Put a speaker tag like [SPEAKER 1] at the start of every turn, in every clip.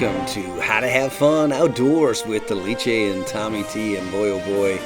[SPEAKER 1] welcome to How to Have Fun Outdoors with Alice and Tommy T. And boy, oh boy,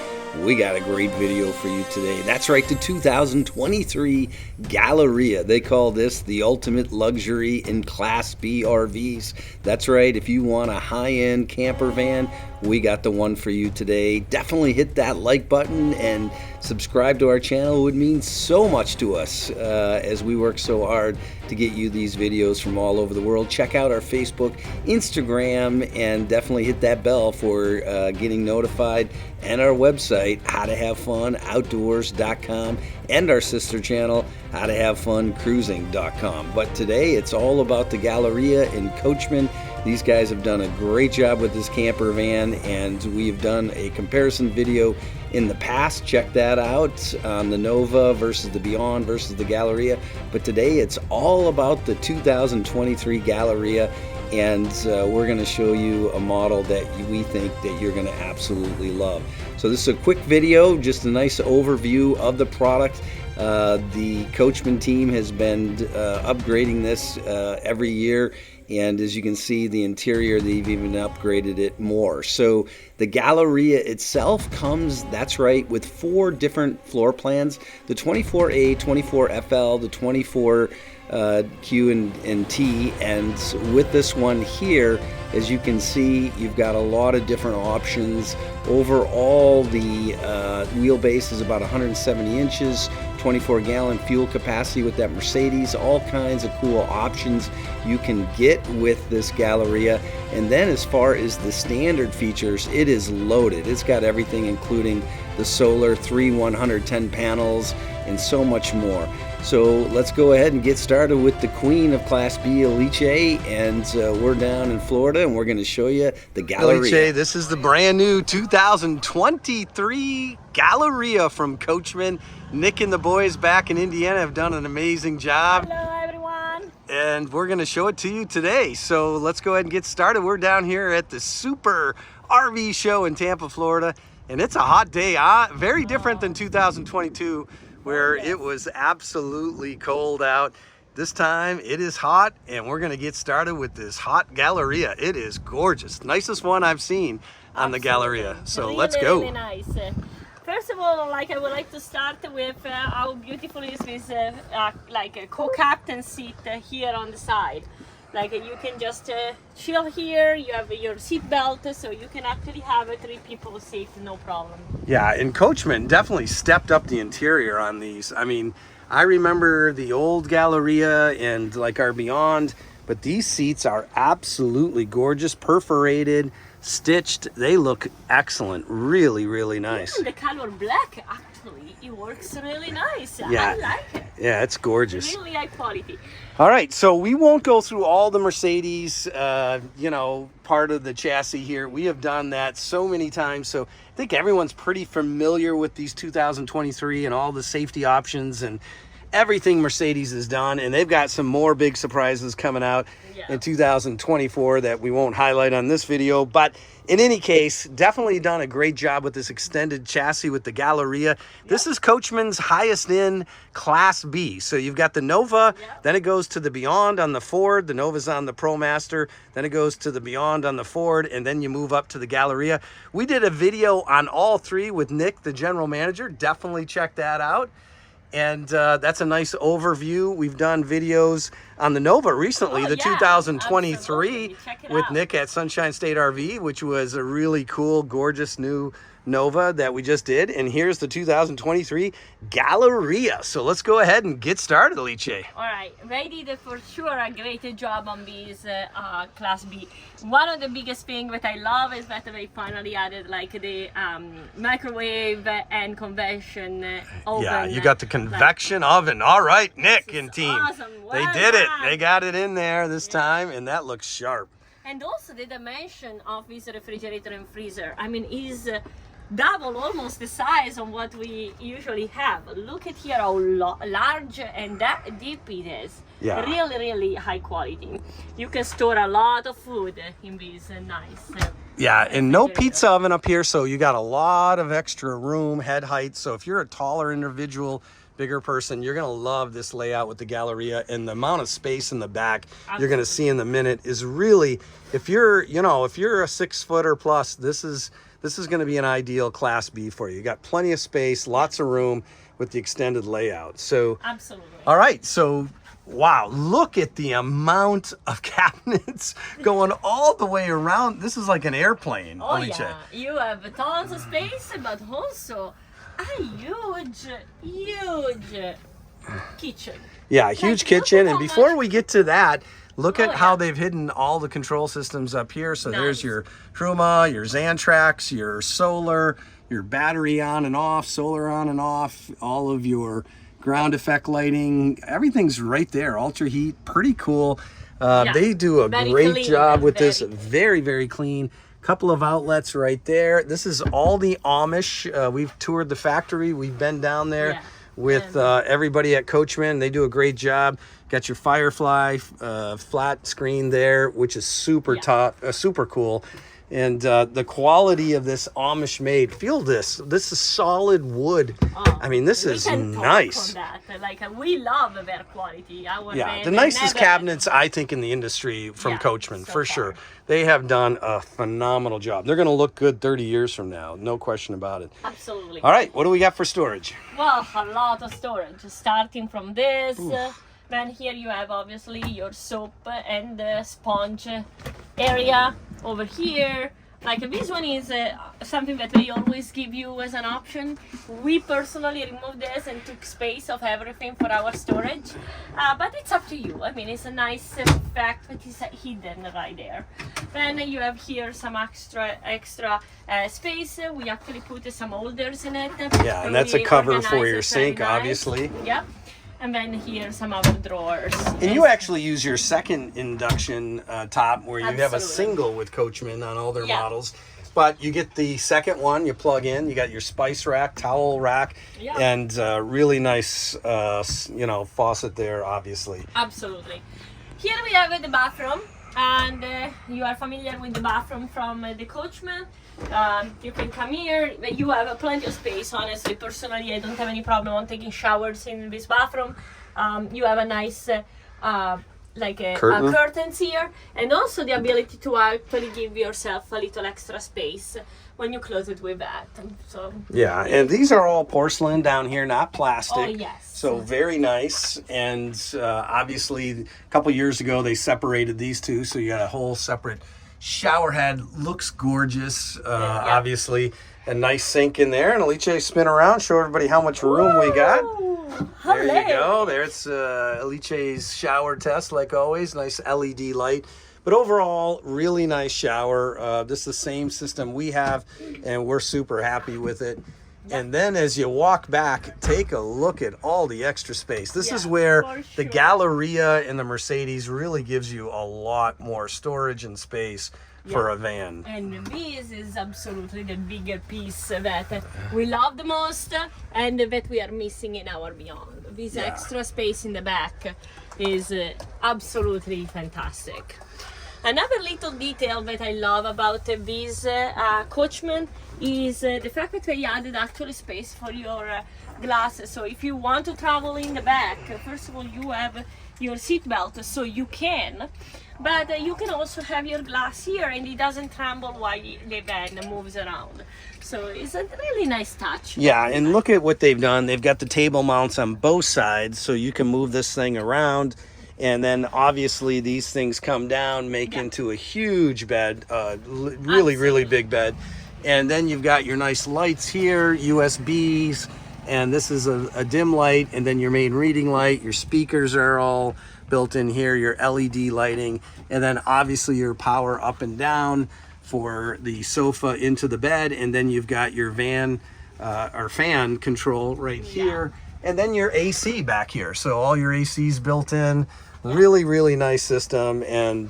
[SPEAKER 1] we got a great video for you today. That's right, the 2023 Galleria. They call this the ultimate luxury in Class B RVs. That's right, if you want a high-end camper van, we got the one for you today. Definitely hit that like button and subscribe to our channel. It would mean so much to us as we work so hard to get you these videos from all over the world. Check out our Facebook, Instagram, and definitely hit that bell for getting notified, and our website, howtohavefunoutdoors.com, and our sister channel, howtohavefuncruising.com. But today it's all about the Galleria in Coachmen. These guys have done a great job with this camper van, and we've done a comparison video in the past. Check that out on the Nova versus the Beyond versus the Galleria. But today it's all about the 2023 Galleria, and we're going to show you a model that we think that you're going to absolutely love. So this is a quick video, just a nice overview of the product. The Coachmen team has been upgrading this every year, and as you can see, the interior, they've even upgraded it more. So the Galleria itself comes, that's right, with 4 different floor plans: the 24A, 24FL, the 24 Q and T. And with this one here, as you can see, you've got a lot of different options. Overall, the wheelbase is about 170 inches, 24-gallon fuel capacity with that Mercedes. All kinds of cool options you can get with this Galleria. And then as far as the standard features, it is loaded. It's got everything, including the solar 3 110 panels and so much more. So let's go ahead and get started with the queen of Class B, Alice, and we're down in Florida, and we're going to show you the Galleria. Alice, this is the brand new 2023 Galleria from Coachmen. Nick and the boys back in Indiana have done an amazing job.
[SPEAKER 2] Hello everyone.
[SPEAKER 1] And we're going to show it to you today. So let's go ahead and get started. We're down here at the Super RV show in Tampa, Florida, and it's a hot day. Very different than 2022. Where it was absolutely cold out. This time it is hot, and we're gonna get started with this hot Galleria. It is gorgeous. Nicest one I've seen on the Galleria. So
[SPEAKER 2] really,
[SPEAKER 1] let's go.
[SPEAKER 2] Really nice. First of all, I would like to start with how beautiful it is with like a co-captain seat here on the side. Like you can just chill here, you have your seat belt, so you can actually have 3 people safe, no problem.
[SPEAKER 1] Yeah, and Coachmen definitely stepped up the interior on these. I mean, I remember the old Galleria and like our Beyond, but these seats are absolutely gorgeous, perforated, stitched. They look excellent, really, really nice.
[SPEAKER 2] Even the color black, actually, it works really nice.
[SPEAKER 1] Yeah.
[SPEAKER 2] I like it.
[SPEAKER 1] Yeah, it's gorgeous.
[SPEAKER 2] Really high quality.
[SPEAKER 1] All right, so we won't go through all the Mercedes, you know, part of the chassis here. We have done that so many times, so I think everyone's pretty familiar with these 2023 and all the safety options and everything Mercedes has done, and they've got some more big surprises coming out in 2024 that we won't highlight on this video. But in any case, definitely done a great job with this extended chassis with the Galleria. This is Coachmen's highest in Class B. So you've got the Nova, then it goes to the Beyond on the Ford, the Nova's on the ProMaster, then it goes to the Beyond on the Ford, and then you move up to the Galleria. We did a video on all 3 with Nick, the general manager. Definitely check that out. And that's a nice overview. We've done videos on the Nova recently, the 2023 with Nick at Sunshine State RV, which was a really cool, gorgeous new Nova that we just did. And here's the 2023 Galleria. So let's go ahead and get started, Alice.
[SPEAKER 2] All right, they did for sure a great job on these Class B. One of the biggest things that I love is that they finally added like the microwave and convection oven.
[SPEAKER 1] Yeah, you got the convection oven. All right, Nick and team.
[SPEAKER 2] Awesome.
[SPEAKER 1] They did it. They got it in there this time, and that looks sharp.
[SPEAKER 2] And also the dimension of this refrigerator and freezer, I mean, is double almost the size of what we usually have. Look at here how large and that deep it is.
[SPEAKER 1] Yeah.
[SPEAKER 2] Really, really high quality. You can store a lot of food in this nice.
[SPEAKER 1] Yeah, and no pizza oven up here, so you got a lot of extra room, head height. So if you're a taller individual, bigger person, you're going to love this layout with the Galleria, and the amount of space in the back you're going to see in a minute is really, if you're a 6 footer plus, this is going to be an ideal Class B for you. You got plenty of space, lots of room with the extended layout. So
[SPEAKER 2] absolutely.
[SPEAKER 1] All right, so wow, look at the amount of cabinets going all the way around. This is like an airplane.
[SPEAKER 2] Oh yeah, you have tons of space, but also a huge kitchen.
[SPEAKER 1] Yeah, huge kitchen. And before we get to that, look at how
[SPEAKER 2] yeah.
[SPEAKER 1] they've hidden all the control systems up here. So there's your Truma, your Xantrax, your solar, your battery on and off, solar on and off, all of your ground effect lighting. Everything's right there. Ultra heat, pretty cool. They do a great job with this. Very, very clean. Couple of outlets right there. This is all the Amish. We've toured the factory. We've been down there with everybody at Coachmen. They do a great job. Got your Firefly flat screen there, which is super super cool. And the quality of this Amish made, feel this is solid wood. I mean, this is nice.
[SPEAKER 2] Like, we love their quality.
[SPEAKER 1] The nicest cabinets, I think, in the industry from Coachmen, for sure. They have done a phenomenal job. They're going to look good 30 years from now, no question about it.
[SPEAKER 2] Absolutely.
[SPEAKER 1] All right, what do we got for storage?
[SPEAKER 2] Well, a lot of storage, starting from this. Then here you have obviously your soap and sponge area over here. Like, this one is something that they always give you as an option. We personally removed this and took space of everything for our storage, but it's up to you. I mean, it's a nice fact that is hidden right there. Then you have here some extra space. We actually put some holders in it.
[SPEAKER 1] Yeah, and that's a cover for your sink, obviously.
[SPEAKER 2] Yep. And then here some other drawers.
[SPEAKER 1] And you actually use your second induction top, where you have a single with Coachmen on all their models. But you get the second one, you plug in, you got your spice rack, towel rack, and really nice, faucet there, obviously.
[SPEAKER 2] Absolutely. Here we have the bathroom, and you are familiar with the bathroom from the Coachmen. You can come here. You have plenty of space. Honestly, personally, I don't have any problem on taking showers in this bathroom. You have a nice curtains here, and also the ability to actually give yourself a little extra space when you close it with that. So
[SPEAKER 1] and these are all porcelain down here, not plastic.
[SPEAKER 2] Oh yes.
[SPEAKER 1] So very nice. And obviously a couple years ago they separated these two, so you got a whole separate shower head. Looks gorgeous. Obviously a nice sink in there. And Alice, spin around, show everybody how much room we got. There you go. There's Alice's shower test, like always. Nice LED light. But overall, really nice shower. This is the same system we have, and we're super happy with it. And then as you walk back, take a look at all the extra space. This is where the Galleria and the Mercedes really gives you a lot more storage and space for a van.
[SPEAKER 2] And this is absolutely the bigger piece that we love the most and that we are missing in our Beyond. This extra space in the back is absolutely fantastic. Another little detail that I love about these Coachmen is the fact that they added actually space for your glasses. So if you want to travel in the back, first of all, you have your seat belt, so you can. But you can also have your glass here, and it doesn't tremble while the van moves around. So it's a really nice touch.
[SPEAKER 1] Yeah, and look at what they've done. They've got the table mounts on both sides, so you can move this thing around. And then obviously these things come down, make into a huge bed, really big bed. And then you've got your nice lights here, USBs, and this is a dim light, and then your main reading light. Your speakers are all built in here, your LED lighting, and then obviously your power up and down for the sofa into the bed, and then you've got your van or fan control right here, and then your AC back here. So all your AC's built in. Really nice system, and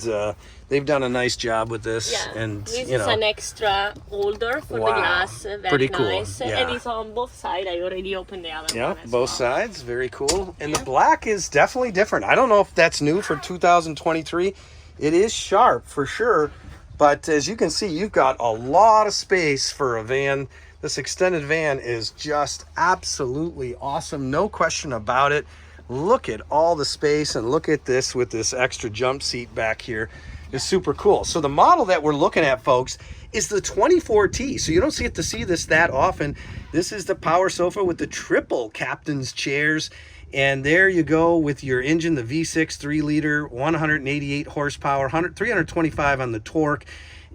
[SPEAKER 1] they've done a nice job with this. And
[SPEAKER 2] this is an extra holder for the glass. Very
[SPEAKER 1] cool.
[SPEAKER 2] Nice. And it's on both sides. I already opened the other one as
[SPEAKER 1] both sides. Very cool. And the black is definitely different. I don't know if that's new for 2023. It is sharp for sure, but as you can see, you've got a lot of space for a van
[SPEAKER 3] This extended van is just absolutely awesome. No question about it. Look at all the space, and look at this with this extra jump seat back here. Is super cool. So the model that we're looking at, folks, is the 24T. So you don't get to see this that often. This is the power sofa with the triple captain's chairs. And there you go with your engine, the V6 3-liter, 188 horsepower, 325 on the torque.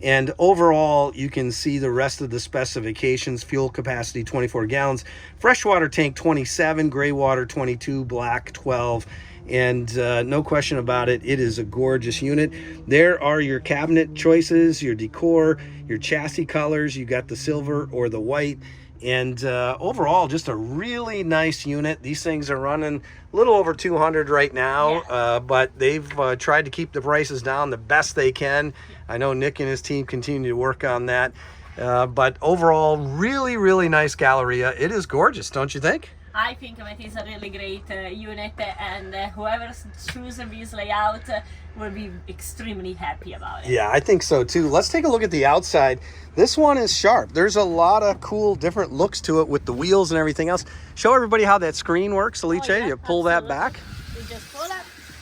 [SPEAKER 3] And overall, you can see the rest of the specifications. Fuel capacity, 24 gallons. Freshwater tank, 27. Gray water, 22. Black, 12. And no question about it, it is a gorgeous unit. There are your cabinet choices, your decor, your chassis colors. You got the silver or the white. And overall, just a really nice unit. These things are running a little over 200 right now, but they've tried to keep the prices down the best they can. I know Nick and his team continue to work on that. But overall, really, really nice Galleria. It is gorgeous, don't you think?
[SPEAKER 2] I think it is a really great unit, and whoever chooses this layout will be extremely happy about it.
[SPEAKER 3] Yeah, I think so too. Let's take a look at the outside. This one is sharp. There's a lot of cool different looks to it with the wheels and everything else. Show everybody how that screen works, Alice.
[SPEAKER 2] Oh, yeah,
[SPEAKER 3] you pull that back.
[SPEAKER 2] You just pull it.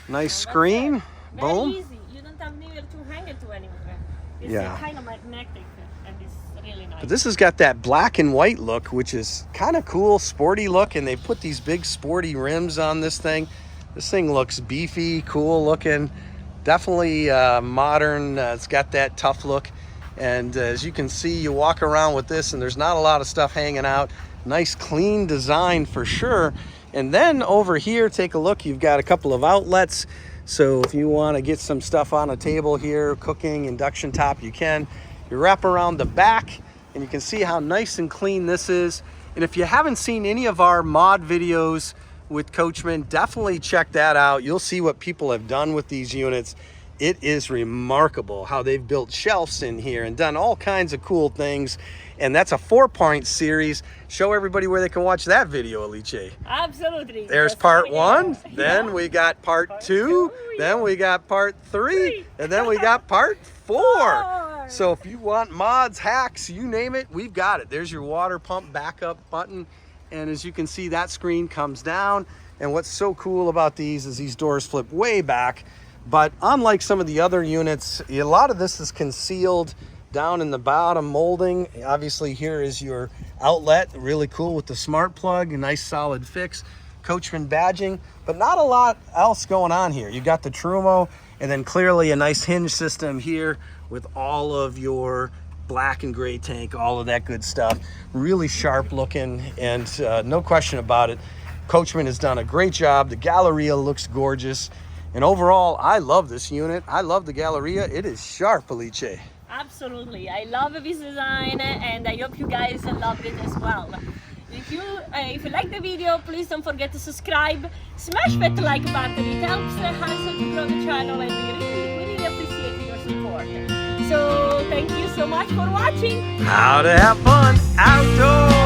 [SPEAKER 3] Nice screen.
[SPEAKER 2] Very
[SPEAKER 3] Boom.
[SPEAKER 2] easy. You don't have near to hang it to anywhere. It's kind of magnetic, and it's really nice.
[SPEAKER 3] But this has got that black and white look, which is kind of cool, sporty look, and they put these big sporty rims on this thing. This thing looks beefy, cool looking, definitely modern. It's got that tough look, and as you can see, you walk around with this and there's not a lot of stuff hanging out. Nice clean design for sure. And then over here, take a look, you've got a couple of outlets. So if you want to get some stuff on a table here, cooking, induction top, you can. You wrap around the back and you can see how nice and clean this is. And if you haven't seen any of our mod videos with Coachmen, definitely check that out. You'll see what people have done with these units. It is remarkable how they've built shelves in here and done all kinds of cool things. And that's a 4-point series. Show everybody where they can watch that video, Alice.
[SPEAKER 2] Absolutely.
[SPEAKER 3] There's part 1, then we got part 2, then we got part 3, and then we got part 4. So if you want mods, hacks, you name it, we've got it. There's your water pump backup button. And as you can see, that screen comes down. And what's so cool about these is these doors flip way back. But unlike some of the other units, a lot of this is concealed down in the bottom molding. Obviously here is your outlet, really cool with the smart plug, a nice solid fix, Coachmen badging, but not a lot else going on here. You got the Truma, and then clearly a nice hinge system here with all of your black and gray tank, all of that good stuff. Really sharp looking, and no question about it, Coachmen has done a great job. The Galleria looks gorgeous, and overall, I love this unit. I love the Galleria. It is sharp, Alice.
[SPEAKER 2] Absolutely. I love this design, and I hope you guys love it as well. If you like the video, please don't forget to subscribe. Smash that like button. It helps us to grow the channel, and we really appreciate your support. So thank you so much for watching.
[SPEAKER 3] How to have fun outdoors.